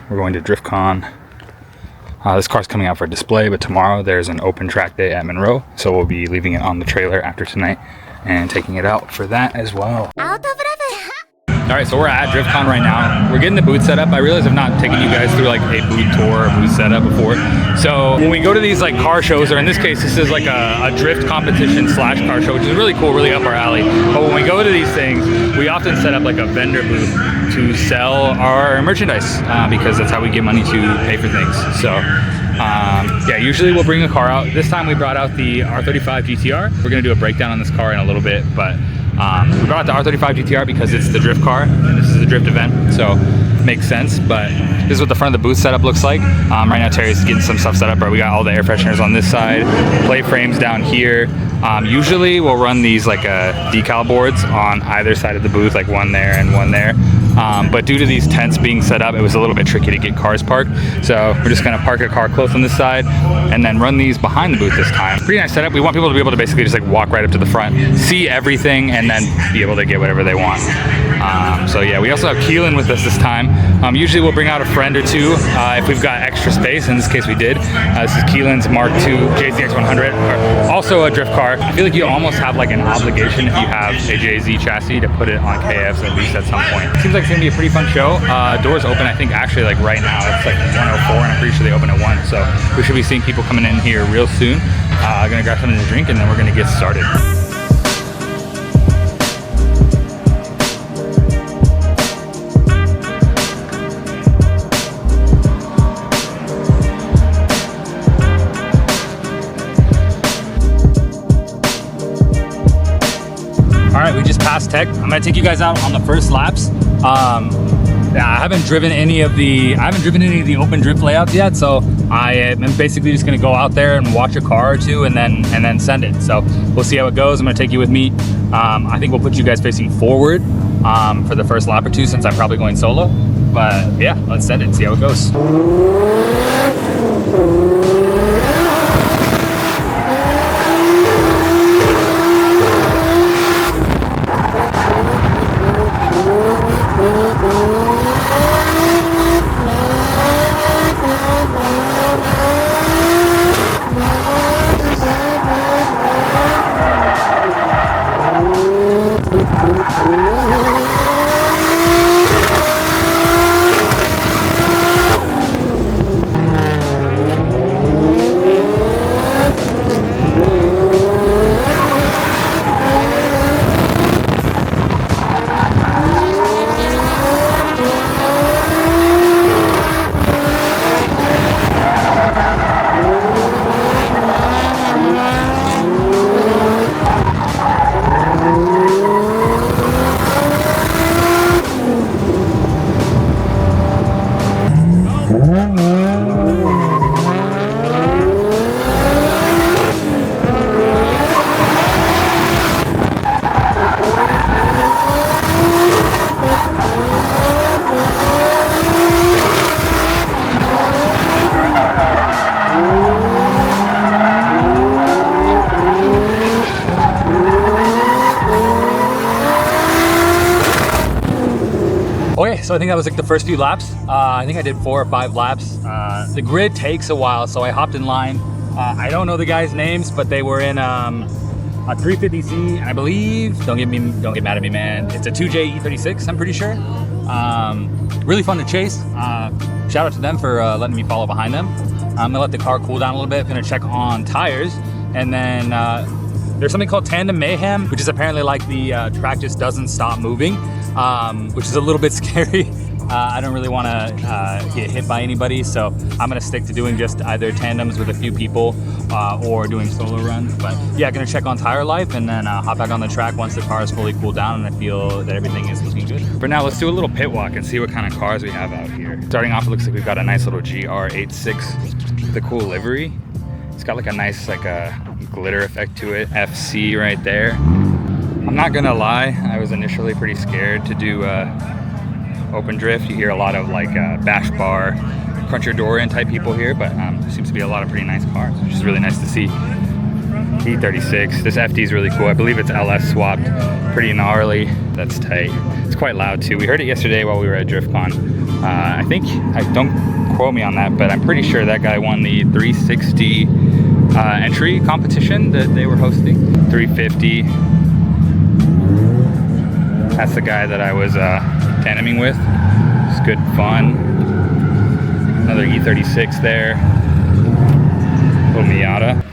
We're going to Driftcon. This car's coming out for display, but tomorrow there's an open track day at Monroe, so we'll be leaving it on the trailer after tonight and taking it out for that as well. Alright, so we're at Driftcon right now. We're getting the booth set up. I realize I've not taken you guys through like a booth tour or booth setup before. So when we go to these like car shows, or in this case, this is like a drift competition slash car show, which is really cool, really up our alley. But when we go to these things, we often set up like a vendor booth to sell our merchandise because that's how we get money to pay for things. So yeah, usually we'll bring a car out. This time we brought out the R35 Gtr. We're gonna do a breakdown on this car in a little bit, but we brought out the R35 Gtr because it's the drift car and this is a drift event, so it makes sense. But this is what the front of the booth setup looks like. Right now Terry's getting some stuff set up, but we got all the air fresheners on this side, plate frames down here. Usually we'll run these like decal boards on either side of the booth, like one there and one there. But due to these tents being set up, it was a little bit tricky to get cars parked. So we're just gonna park a car close on this side and then run these behind the booth this time. Pretty nice setup. We want people to be able to basically just like walk right up to the front, see everything, and then be able to get whatever they want. So yeah, we also have Keelan with us this time. Usually we'll bring out a friend or two if we've got extra space. In this case we did. This is Keelan's Mark II JZX100, also a drift car. I feel like you almost have like an obligation if you have a JZ chassis to put it on KFs at least at some point. Seems like it's gonna be a pretty fun show. Doors open I think actually like right now. It's like 1:04 and I'm pretty sure they open at 1. So we should be seeing people coming in here real soon. Gonna grab something to drink and then we're gonna get started. Alright, we just passed Tech. I'm gonna take you guys out on the first laps. I haven't driven any of the open drift layouts yet, so I am basically just gonna go out there and watch a car or two and then send it. So we'll see how it goes. I'm gonna take you with me. I think we'll put you guys facing forward for the first lap or two since I'm probably going solo. But yeah, let's send it, see how it goes. Okay, so I think that was like the first few laps. I think I did 4 or 5 laps. The grid takes a while, so I hopped in line. I don't know the guys' names, but they were in a 350Z, and I believe, don't get mad at me, man. It's a 2J E36, I'm pretty sure. Really fun to chase. Shout out to them for letting me follow behind them. I'm gonna let the car cool down a little bit. I'm gonna check on tires, and then there's something called Tandem Mayhem, which is apparently like the track just doesn't stop moving, which is a little bit scary. I don't really want to get hit by anybody, so I'm gonna stick to doing just either tandems with a few people or doing solo runs. But yeah, gonna check on tire life and then hop back on the track once the car is fully cooled down and I feel that everything is looking good. For now, let's do a little pit walk and see what kind of cars we have out here. Starting off, it looks like we've got a nice little GR86 with a cool livery. It's got like a nice glitter effect to it. FC right there. I'm not gonna lie, I was initially pretty scared to do open drift. You hear a lot of like bash bar, crunch your door in type people here, but there seems to be a lot of pretty nice cars, which is really nice to see. E36. This FD is really cool. I believe it's LS swapped. Pretty gnarly. That's tight. It's quite loud too. We heard it yesterday while we were at Driftcon. I think, don't quote me on that, but I'm pretty sure that guy won the 360 entry competition that they were hosting. 350. That's the guy that I was tandeming with. It's good fun. Another E36 there. Little Miata.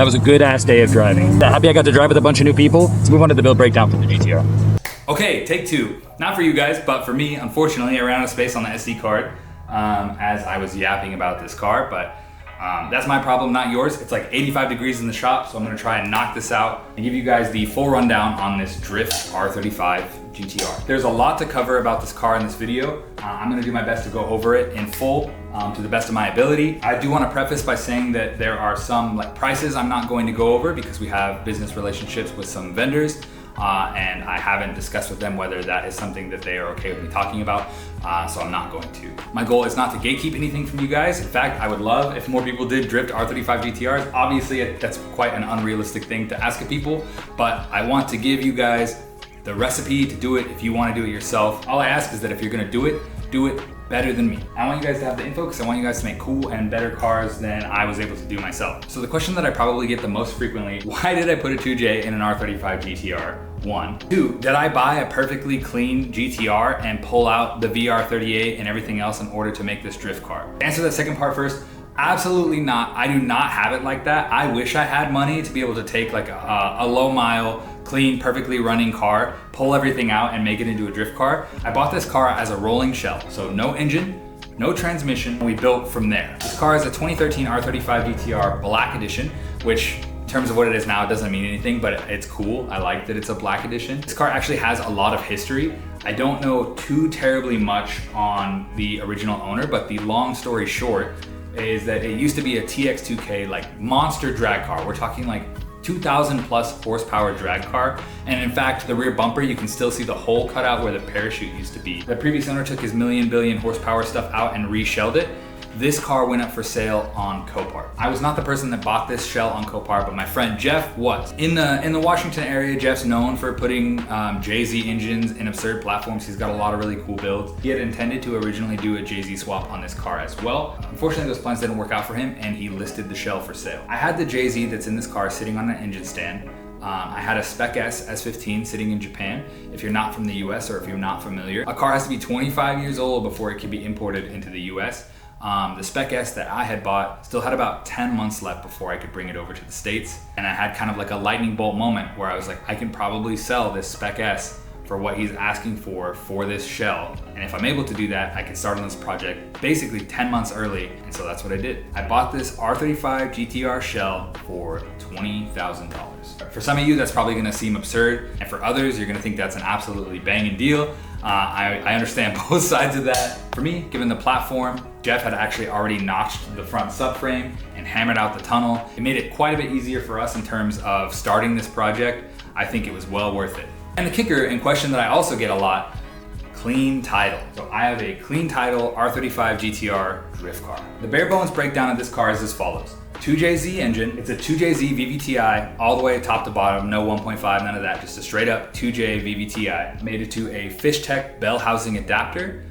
That was a good ass day of driving. Happy I got to drive with a bunch of new people. Let's move on to the build breakdown for the GTR. Okay, take two. Not for you guys, but for me, unfortunately, I ran out of space on the SD card as I was yapping about this car, but that's my problem, not yours. It's like 85 degrees in the shop, so I'm gonna try and knock this out and give you guys the full rundown on this Drift R35 GTR. There's a lot to cover about this car in this video. I'm gonna do my best to go over it in full to the best of my ability. I do wanna preface by saying that there are some prices I'm not going to go over because we have business relationships with some vendors. And I haven't discussed with them whether that is something that they are okay with me talking about, so I'm not going to. My goal is not to gatekeep anything from you guys. In fact, I would love if more people did Drift R35 GTRs. Obviously, that's quite an unrealistic thing to ask of people, but I want to give you guys the recipe to do it if you want to do it yourself. All I ask is that if you're going to do it better than me. I want you guys to have the info because I want you guys to make cool and better cars than I was able to do myself. So the question that I probably get the most frequently, why did I put a 2J in an R35 GTR? 1. 2, did I buy a perfectly clean GTR and pull out the VR38 and everything else in order to make this drift car? To answer that second part first, absolutely not. I do not have it like that. I wish I had money to be able to take like a low mile, clean, perfectly running car, pull everything out and make it into a drift car. I bought this car as a rolling shell, so no engine, no transmission, and we built from there. This car is a 2013 R35 GTR Black Edition, which in terms of what it is now, it doesn't mean anything, but it's cool. I like that it's a Black Edition. This car actually has a lot of history. I don't know too terribly much on the original owner, but the long story short is that it used to be a TX2K monster drag car. We're talking 2,000 plus horsepower drag car. And in fact, the rear bumper, you can still see the hole cut out where the parachute used to be. The previous owner took his billion horsepower stuff out and reshelled it. This car went up for sale on Copart. I was not the person that bought this shell on Copart, but my friend Jeff was. In the Washington area, Jeff's known for putting JZ engines in absurd platforms. He's got a lot of really cool builds. He had intended to originally do a JZ swap on this car as well. Unfortunately, those plans didn't work out for him and he listed the shell for sale. I had the JZ that's in this car sitting on an engine stand. I had a Spec S S15 sitting in Japan. If you're not from the US or if you're not familiar, a car has to be 25 years old before it can be imported into the US. The Spec S that I had bought still had about 10 months left before I could bring it over to the States. And I had kind of a lightning bolt moment where I was like, I can probably sell this Spec S for what he's asking for this shell. And if I'm able to do that, I can start on this project basically 10 months early. And so that's what I did. I bought this R35 GTR shell for $20,000. For some of you, that's probably gonna seem absurd. And for others, you're gonna think that's an absolutely banging deal. I understand both sides of that. For me, given the platform, Jeff had actually already notched the front subframe and hammered out the tunnel. It made it quite a bit easier for us in terms of starting this project. I think it was well worth it. And the kicker in question that I also get a lot, clean title. So I have a clean title R35 GTR drift car. The bare bones breakdown of this car is as follows. 2JZ engine, it's a 2JZ VVTi all the way top to bottom, no 1.5, none of that, just a straight up 2J VVTi. Made it to a Fishtech bell housing adapter,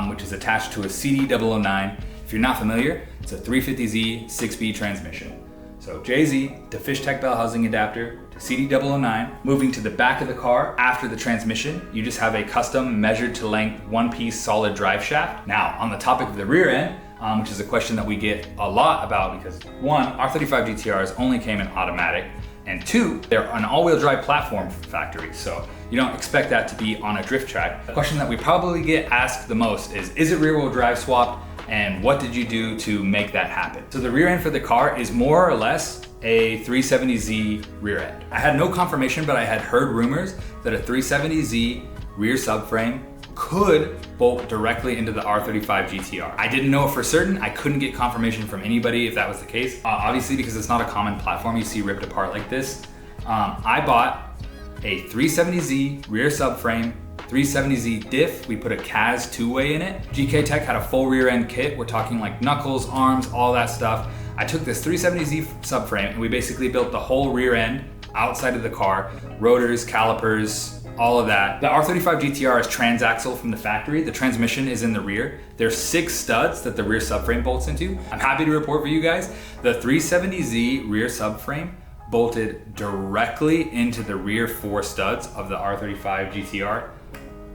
which is attached to a CD009. If you're not familiar, it's a 350Z 6-speed transmission. So JZ to Fishtech bell housing adapter to CD009. Moving to the back of the car after the transmission, you just have a custom measured to length one-piece solid drive shaft. Now, on the topic of the rear end, which is a question that we get a lot about because one, R35 GTRs only came in automatic, and two, they're an all-wheel drive platform factory, so you don't expect that to be on a drift track. The question that we probably get asked the most is it rear-wheel drive swapped, and what did you do to make that happen? So the rear end for the car is more or less a 370Z rear end. I had no confirmation, but I had heard rumors that a 370Z rear subframe could bolt directly into the R35 GTR. I didn't know for certain. I couldn't get confirmation from anybody if that was the case. Obviously, because it's not a common platform you see ripped apart like this. I bought a 370Z rear subframe, 370Z diff. We put a CAS two-way in it. GK Tech had a full rear end kit. We're talking knuckles, arms, all that stuff. I took this 370Z subframe and we basically built the whole rear end outside of the car, rotors, calipers, all of that. The R35 GTR is transaxle from the factory. The transmission is in the rear. There's 6 studs that the rear subframe bolts into. I'm happy to report for you guys, the 370Z rear subframe bolted directly into the rear 4 studs of the R35 GTR.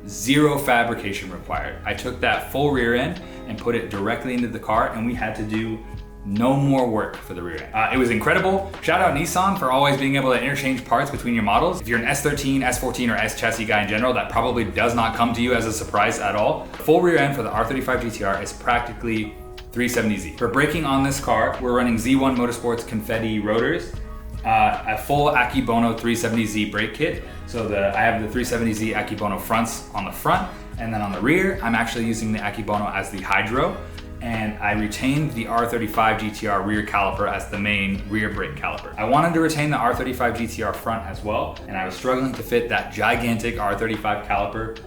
0 fabrication required. I took that full rear end and put it directly into the car, and we had to do no more work for the rear end. It was incredible. Shout out Nissan for always being able to interchange parts between your models. If you're an S13, S14, or S chassis guy in general, that probably does not come to you as a surprise at all. The full rear end for the R35 GTR is practically 370Z. For braking on this car, we're running Z1 Motorsports Confetti rotors, a full Akebono 370Z brake kit. So I have the 370Z Akebono fronts on the front, and then on the rear, I'm actually using the Akebono as the hydro. And I retained the R35 GTR rear caliper as the main rear brake caliper. I wanted to retain the R35 GTR front as well, and I was struggling to fit that gigantic R35 caliper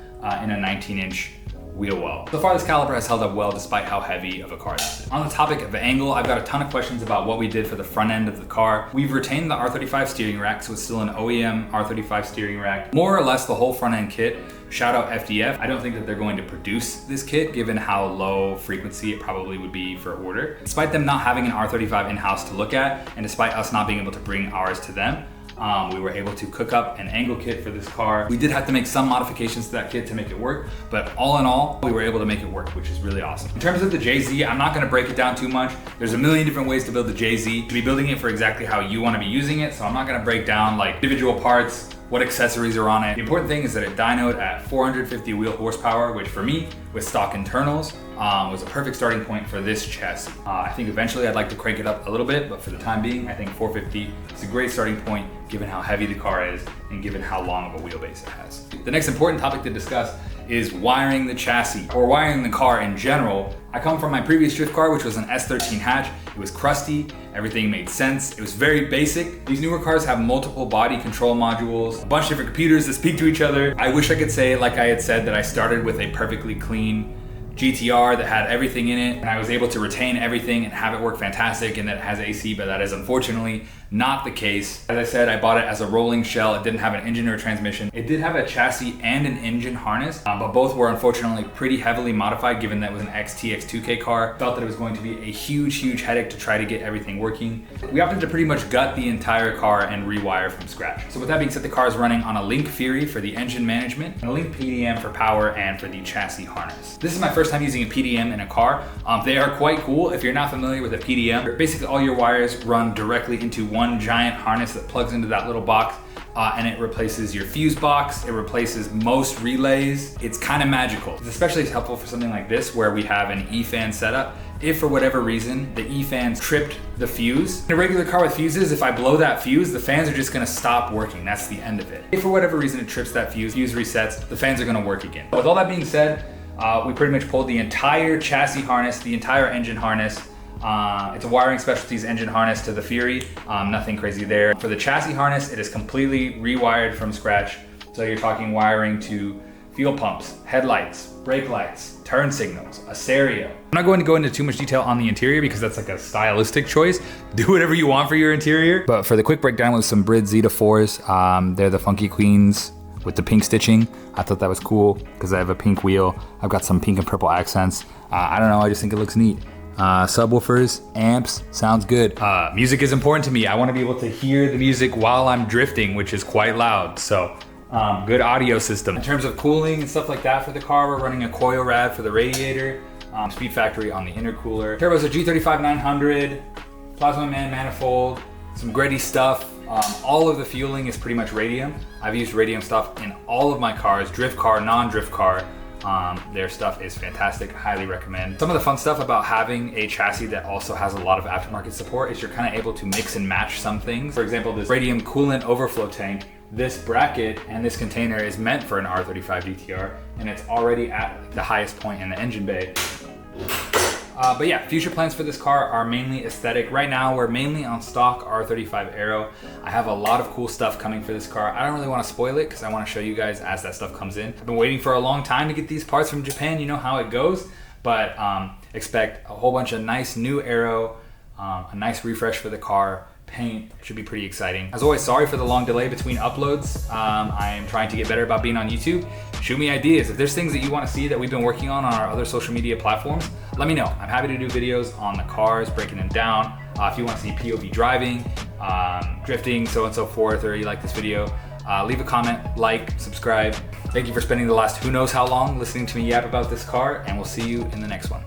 in a 19-inch wheel well. So far, this caliper has held up well despite how heavy of a car this is. On the topic of angle, I've got a ton of questions about what we did for the front end of the car. We've retained the R35 steering rack, so it's still an OEM R35 steering rack. More or less the whole front end kit. Shout out FDF. I don't think that they're going to produce this kit given how low frequency it probably would be for order. Despite them not having an R35 in-house to look at, and despite us not being able to bring ours to them, we were able to cook up an angle kit for this car. We did have to make some modifications to that kit to make it work, but all in all, we were able to make it work, which is really awesome. In terms of the JZ, I'm not gonna break it down too much. There's a million different ways to build the JZ. To be building it for exactly how you wanna be using it, so I'm not gonna break down like individual parts, what accessories are on it. The important thing is that it dynoed at 450 wheel horsepower, which for me, with stock internals, was a perfect starting point for this chassis. I think eventually I'd like to crank it up a little bit, but for the time being, I think 450 is a great starting point given how heavy the car is and given how long of a wheelbase it has. The next important topic to discuss is wiring the chassis, or wiring the car in general. I come from my previous drift car, which was an S13 hatch. It was crusty, everything made sense. It was very basic. These newer cars have multiple body control modules, a bunch of different computers that speak to each other. I wish I could say, like I had said, that I started with a perfectly clean GTR that had everything in it, and I was able to retain everything and have it work fantastic, and that it has AC, but that is unfortunately not the case. As I said, I bought it as a rolling shell. It didn't have an engine or transmission. It did have a chassis and an engine harness, but both were unfortunately pretty heavily modified given that it was an XT-X2K car. Felt that it was going to be a huge headache to try to get everything working. We opted to pretty much gut the entire car and rewire from scratch. So with that being said, the car is running on a Link Fury for the engine management and a Link PDM for power and for the chassis harness. This is my first time using a PDM in a car. They are quite cool. If you're not familiar with a PDM, basically all your wires run directly into one giant harness that plugs into that little box, and it replaces your fuse box. It replaces most relays. It's kind of magical. It's especially helpful for something like this where we have an E-fan setup. If for whatever reason the E-fans tripped the fuse, in a regular car with fuses, if I blow that fuse, the fans are just gonna stop working. That's the end of it. If for whatever reason it trips that fuse resets, the fans are gonna work again. With all that being said, we pretty much pulled the entire chassis harness, the entire engine harness. It's a Wiring Specialties engine harness to the Fury, nothing crazy there. For the chassis harness, it is completely rewired from scratch. So you're talking wiring to fuel pumps, headlights, brake lights, turn signals, a stereo. I'm not going to go into too much detail on the interior because that's like a stylistic choice. Do whatever you want for your interior. But for the quick breakdown with some Brid Zeta 4s, they're the Funky Queens with the pink stitching. I thought that was cool because I have a pink wheel. I've got some pink and purple accents. I don't know, I just think it looks neat. Subwoofers, amps, sounds good. Music is important to me. I want to be able to hear the music while I'm drifting, which is quite loud. So good audio system. In terms of cooling and stuff like that for the car, we're running a coil rad for the radiator, Speed Factory on the intercooler. Turbo's a G35 900, Plasma Man manifold, some gritty stuff. All of the fueling is pretty much radium. I've used radium stuff in all of my cars, drift car, non-drift car. Their stuff is fantastic, highly recommend. Some of the fun stuff about having a chassis that also has a lot of aftermarket support is you're kind of able to mix and match some things. For example, this radium coolant overflow tank, this bracket and this container is meant for an R35 GTR, and it's already at the highest point in the engine bay. But yeah, future plans for this car are mainly aesthetic. Right now, we're mainly on stock R35 Aero. I have a lot of cool stuff coming for this car. I don't really want to spoil it because I want to show you guys as that stuff comes in. I've been waiting for a long time to get these parts from Japan. You know how it goes. But expect a whole bunch of nice new Aero, a nice refresh for the car. Paint should be pretty exciting. As always, sorry for the long delay between uploads. I am trying to get better about being on YouTube. Shoot me ideas. If there's things that you want to see that we've been working on our other social media platforms, let me know. I'm happy to do videos on the cars, breaking them down. If you want to see POV driving, drifting, so on and so forth, or you like this video, leave a comment, like, subscribe. Thank you for spending the last who knows how long listening to me yap about this car, and we'll see you in the next one.